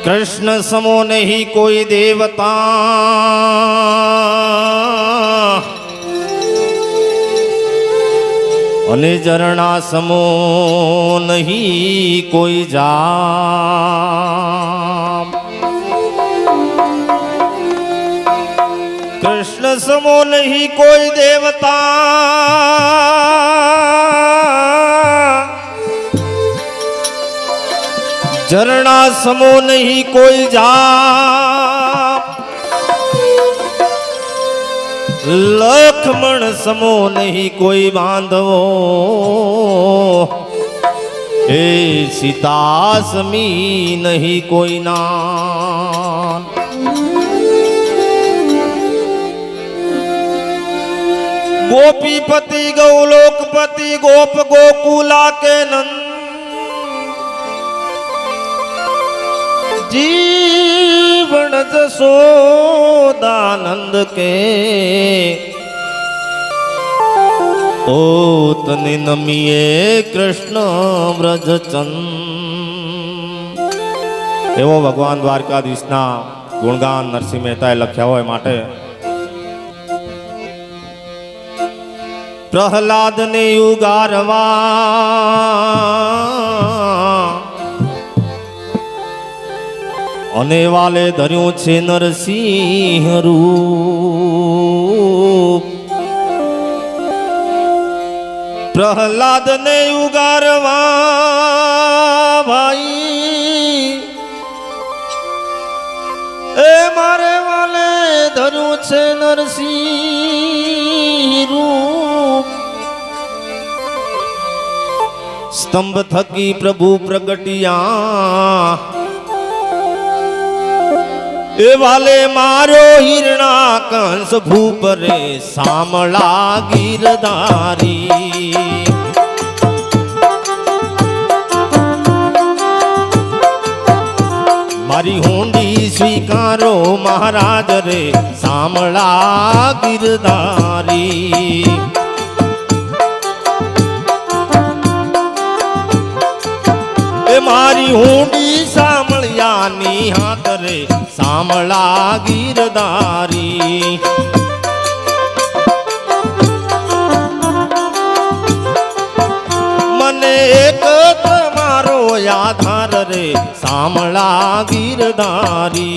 कृष्ण समो नहीं कोई देवता, અને ઝરણા સમો નહીં કોઈ જામ। कृष्ण समो नहीं कोई देवता, झरना समो नहीं कोई जाप, लक्ष्मण समो नहीं कोई बांधवो, ए सीता समी नहीं कोई नान। गोपीपति गौलोकपति गोप गोकुला के नंद, जीवन जसोदानंद के ओ तने नमिए कृष्ण व्रज चंद। एवो भगवान द्वारकाधीशना गुणगान नरसिंह मेहताए लख्या होय माटे प्रहलाद ने युगारवा, અને વાલે ધર્યું છે નરસિંહ રૂપ। પ્રહલાદ ને ઉગારવા ભાઈ, એ મારે વાલે ધર્યું છે નરસિંહ રૂપ। સ્તંભ થકી પ્રભુ પ્રગટિયા, ए वाले मारो हिरणा कंस भूपरे सामला गिरधारी। मारी होंडी स्वीकारो महाराज रे सामला गिरधारी। ए मारी होंडी सामलियानी हाथ रे सामला गिरधारी। मने एक तुम्हारो आधार रे सामला गिरधारी।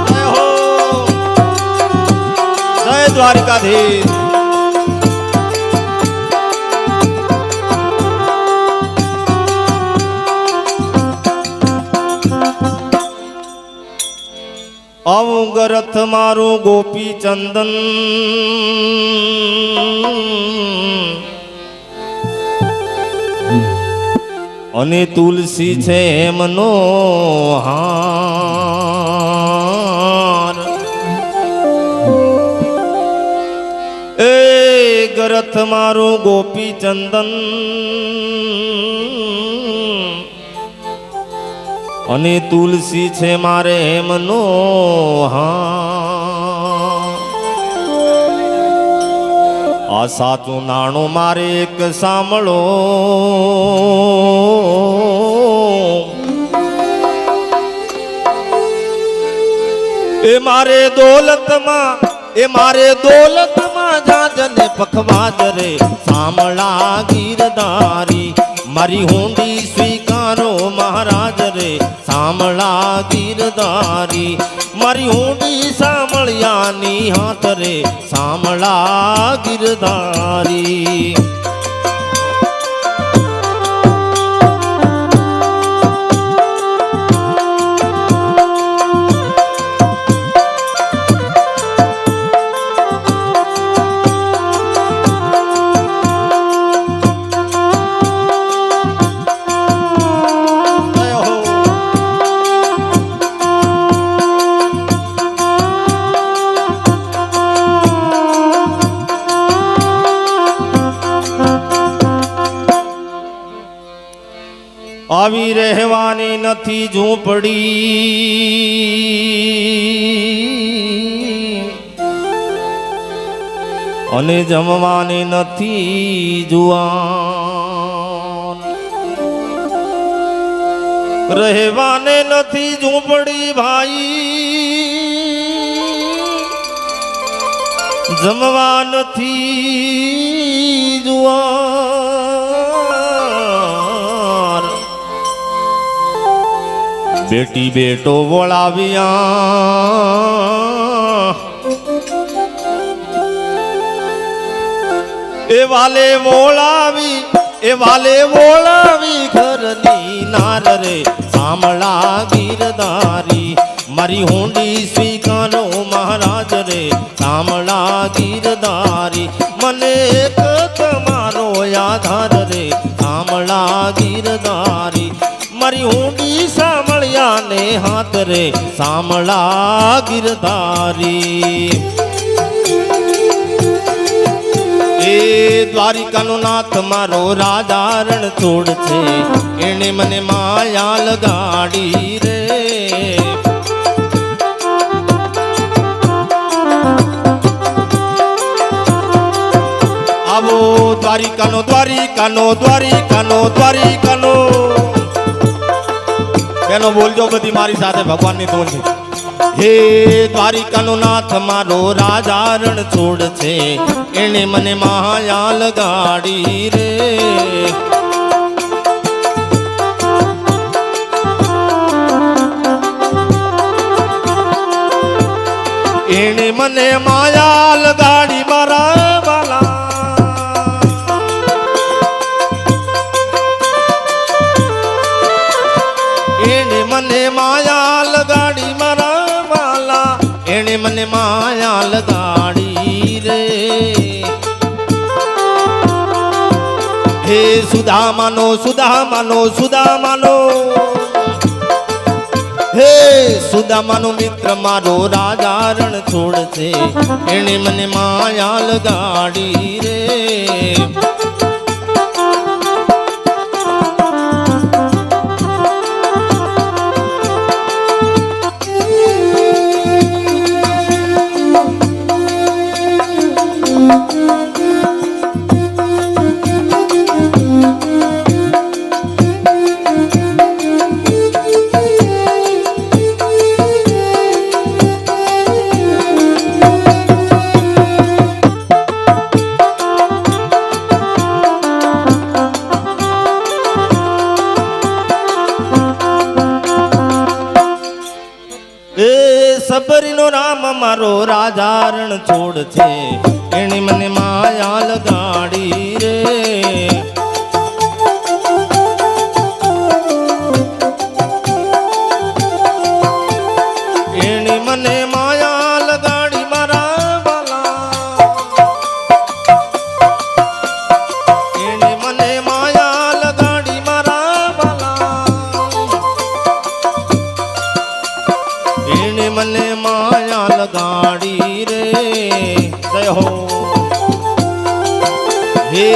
जय हो, जय द्वारिकाधीश। अवगरथ मारो गोपी चंदन, अने तुलसी छे मनोहार। ए गरथ मारो गोपी चंदन, અને તુલસી છે મારે મનોહાર। આ સાચું નાણું મારે એક સાંભળો, એ મારે દોલતમાં જાજને પખવાજ રે સામળા ગીરધારી। મારી હોંડી સ્વીકારો મહારાજ રે સામળા ગીરધારી। મારી હોંડી સામળિયાની હાથ રે સામળા ગીરધારી। આવી રહેવાની નથી ઝૂંપડી, અને જમવાની નથી જુવાન, રહેવાને નથી ઝૂંપડી ભાઈ, જમવા નથી જુવાર, બેટી બેટો વળાવ્યા એ વાલે વોળાવી ઘરની નાર રે સાંભળા ગીરધારી, મારી હુંડી સ્વીકારો મહારાજ રે સાંભળા ગીરધારી, મને એક તમારો આધાર રે સાંભળા ગીરધારી, મારી હુંડી સાંભળ્યા ને હાથ રે સાંભળા ગીરધારી. એ દ્વારિકાનો નાથ મારો રાજા રણ છોડ છે, એને મને માયા લગાડી રે. આવો દ્વારિકાનો દ્વારિકાનો દ્વારિકાનો દ્વારિકાનો બેનો બોલજો બધી મારી સાથે ભગવાનની ધૂન છે. હે દ્વારિકાનો નાથ મારો રાજા રણ છોડ છે, એને મને માયા લગાડી રે. એને મને માયા લગાડી મારા વાલા, એને મને માયા લગાડી મારા વાલા, એને મને માયા લગાડી રે. હે સુદામાનો સુદામાનો સુદામાનો, હે સુદામાનો મિત્ર મારો રાજા રણ છોડ છે, એને મને માયા લગાડી રે. સબરીનો રામ મારો રાજા રણ છોડ છે, એને મને માયા લગાડી રે. એને મને માયા લગાડી મારા વાલા, એને મને માયા લગાડી મારા વાલા, એને મને માયા લગાડી રે. જય હો. હે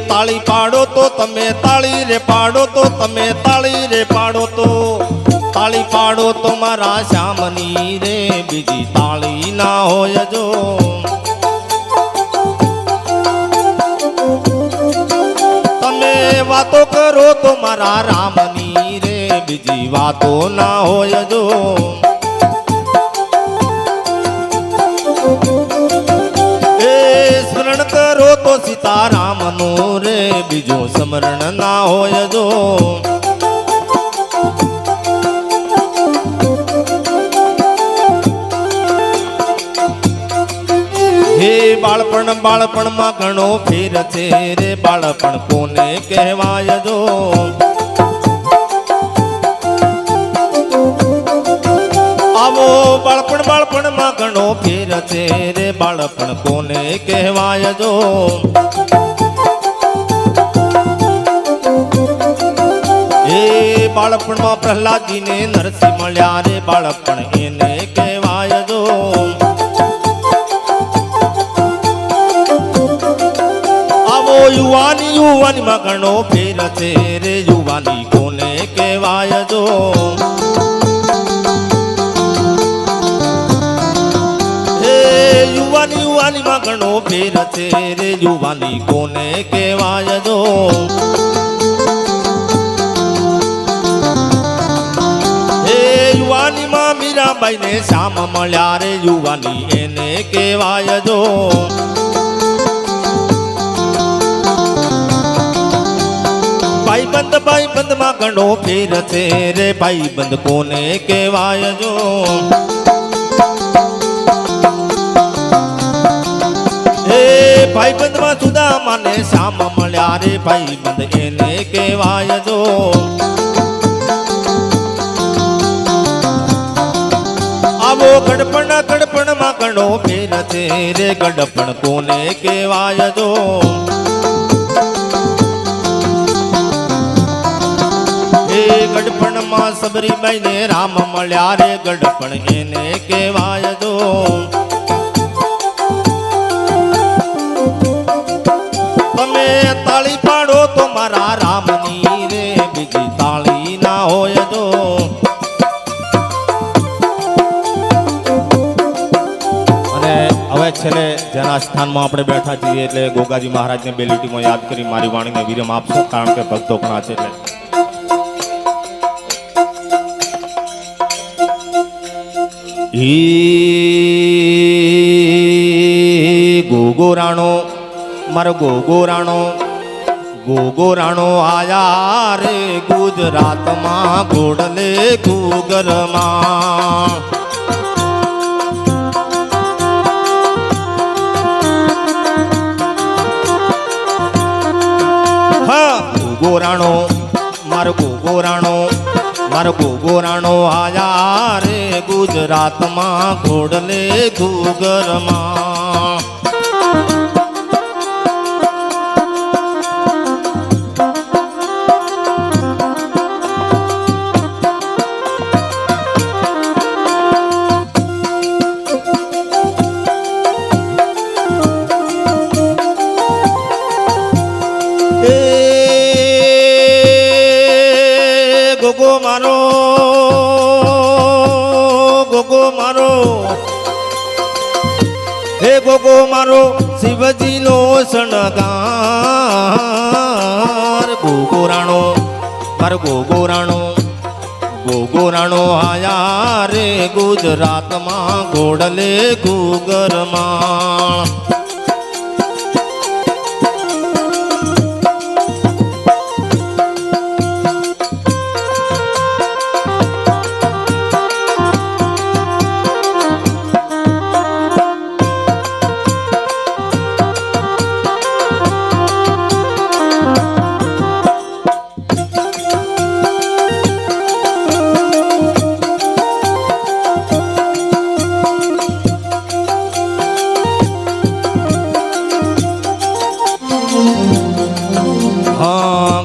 તાળી પાડો તો તમે તાળી રે પાડો તો તમે તાળી રે પાડો તો, તાળી પાડો તો મારા શ્યામની રે, બીજી તાળી ના હોય જો. તમે વાતો કરો તો મારા રામની રે, બીજી વાતો ના હોય જો. સ્મરણ કરો તો સીતારામનો રે, બીજો સ્મરણ ના હોય જો. હે બાળપણ બાળપણમાં ઘણો ફેર છે રે, બાળપણ કોને કહેવાય જો. આવો બાળપણ બાળપણમાં ઘણો ફેર છે રે, બાળપણ કોને કહેવાય જો. એ બાળપણમાં પ્રહલાદજીને નરસિંહ મળ્યા રે, બાળપણ એને કહેવાય જો. આવો યુવાની યુવાનીમાં ઘણો ફેર છે રે, યુવાની કોને કહેવાય જો. યુવાની યુવાનીમાં ઘણો ફેર છે રે યુવાની કોને કહેવાય જો હે યુવાનીમાં મીરાબાઈ ને શ્યામ મળ્યા રે યુવાની એને કહેવાય જો ભાઈબંધ માં ઘણો ફેર છે રે ભાઈબંધ કોને કહેવાય જો હે ભાઈબંધ માં સુદામાને શ્યામ મળ્યા રે ભાઈબંધ એને કહેવાય જો આવો ગડપણ માં ઘણો ફેર છે રે ગડપણ કોને કહેવાય જો ગડપણ માં સબરીબાઈ ને રામ મળ્યા રે ગડપણ એને કહેવાય જો તમે તાળી પાડો તો મારા રામની રે બીજી તાળી ના હોય જો અને હવે છેલ્લે જેના સ્થાનમાં આપણે બેઠા છીએ એટલે ગોગાજી મહારાજને બે લીટીમાં યાદ કરી મારી વાણીને વિરામ આપશો કારણ કે ભક્તો ઘણા છે એટલે ગોગોરાણો મારો ગોગોરાણો આયા રે ગુજરાતમાં ઘોડલે ઘૂગરમાં હા ગોગોરાણો મારો ગોગોરાણો આયા રે ગુજરાતમાં ઘોડલે ઘૂગરમાં હે ગોગો મારો શિવજી નો શણગાર ગોગોરાણો મારો ગોગોરાણો આયા રે ગુજરાતમાં ઘોડલે ઘૂગરમાં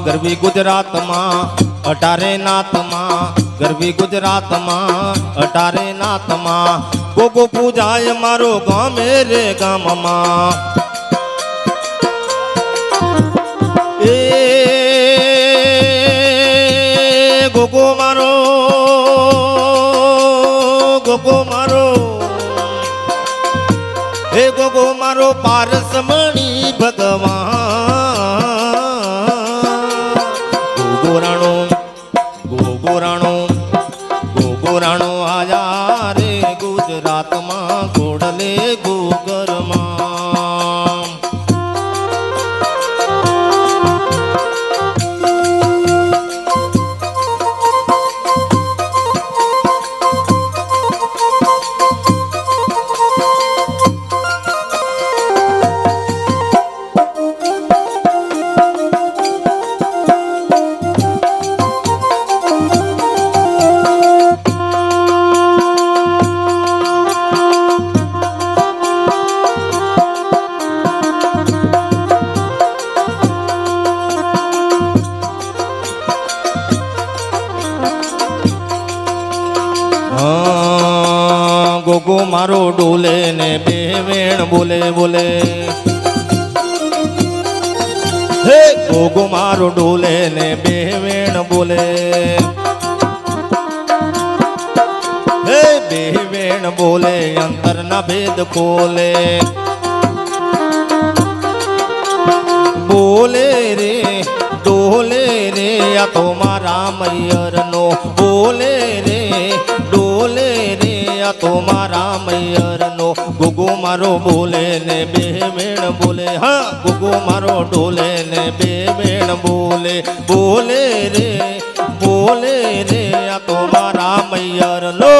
ગરવી ગુજરાતમાં 18 નાથમાં ગરવી ગુજરાતમાં 18 નાથમાં ગોગો પૂજાય મારો ગામે રે ગામમાં એ ગોગો મારો હે ગોગો મારો પારસમણી ભગવાન ગોગોરાણો આયા રે ગુજરાતમાં ઘોડલે ઘૂગરમાં ગોગો મારો ડોલે ને બે વેણ બોલે બોલે હે ગોગો મારો ડોલે ને બે વેણ બોલે હે બે વેણ બોલે અંતર ના ભેદ ખોલે બોલે રે ડોલે રે આ તો મારા મૈયરનો બોલે રે ડોલે રે આ તો મારા મૈયરનો ગુગુ મારો બોલે ને બે વેણ બોલે હા ગુગુ મારો ડોલે ને બે વેણ બોલે બોલે રે આ તો મારા મૈયરનો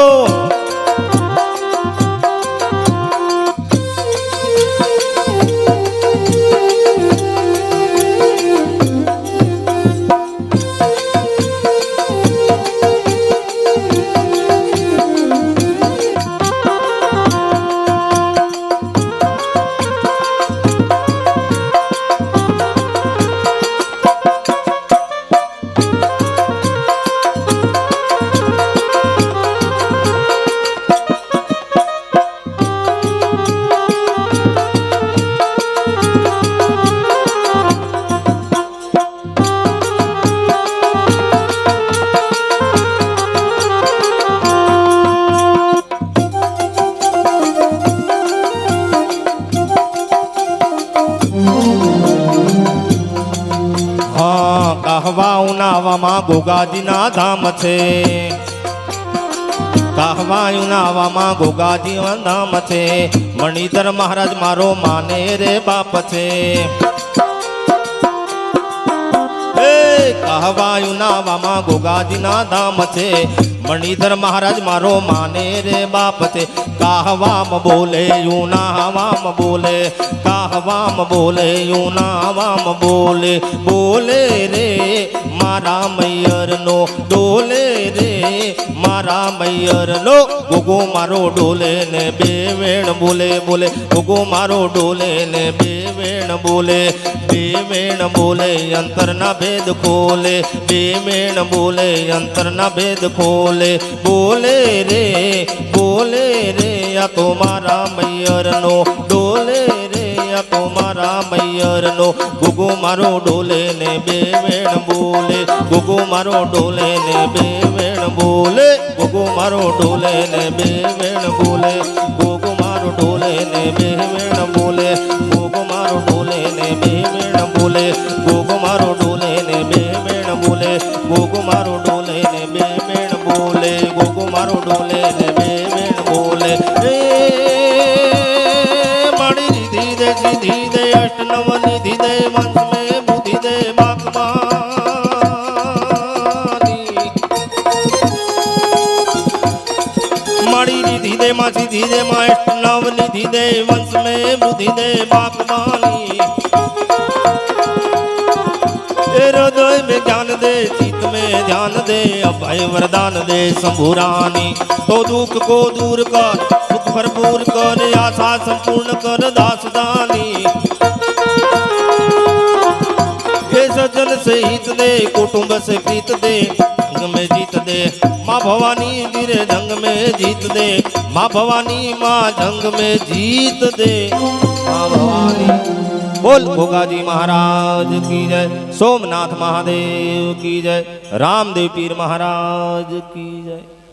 કહવા ઉનાવામાં ગોગાજીના ધામ છે કહવા ઉનાવામાં ગોગાજીના ધામ છે મણિધર મહારાજ મારો માને રે બાપ છે કહવા ઉનાવામાં ગોગાજીના ધામ છે મણિધર મહારાજ મારો માને રે બાપ છે કહવામ બોલે યુનાવામ બોલે કહવામ બોલે યુનાવામ બોલે બોલે રે મારા મૈયરનો ડોલે રે મારા મૈયરનો ગુગુ મારો ડોલે ને બે વેણ બોલે બોલે ગુગુ મારો ડોલે ને બે વેણ બોલે અંતરના ભેદ ખોલે બે વેણ બોલે અંતરના ભેદ ખોલે બોલે રે આ તો મારા મૈયરનો ડોલે રે આ તો મારા મૈયરનો ગુગુ મારો ડોલે ને બે વેણ બોલે ગુગુ મારો ડોલે ને બે વેણ બોલે ગુગુ મારો ડોલે ને બે વેણ બોલે ગુગુ મારો ડોલે ને બે વેણ બોલે ગુગુ મારો ડોલે ને બે વેણ બોલે ગુગુ મારો ડોલે ને બે વેણ બોલે ગુગુ મારો ડોલે ને બે વેણ બોલે ગુગુ મારો ડોલે ને બે વેણ બોલે મણી નિધિ દે સિદ્ધિ દે અષ્ટનવ નિધિ દે વંશ में बुद्धि दे माकमानी मणि निधि दे माँ सिद्धि दे माँ अष्टनव निधि दे वंश में बुद्धि दे माकमानी हृदय में ज्ञान दे चित्त में ध्यान दे अभय वरदान दे शंभुरानी तो दुख को दूर कर सुख भरपूर कर आशा संपूर्ण कर दासदानी ये सज्जन से हित दे कुटुंब से प्रीत दे जंग में जीत दे माँ भवानी वीरे जंग में जीत दे माँ भवानी माँ जंग में जीत दे माँ भवानी बोल गोगाजी महाराज की जय सोमनाथ महादेव की जय रामदेव पीर महाराज की जय।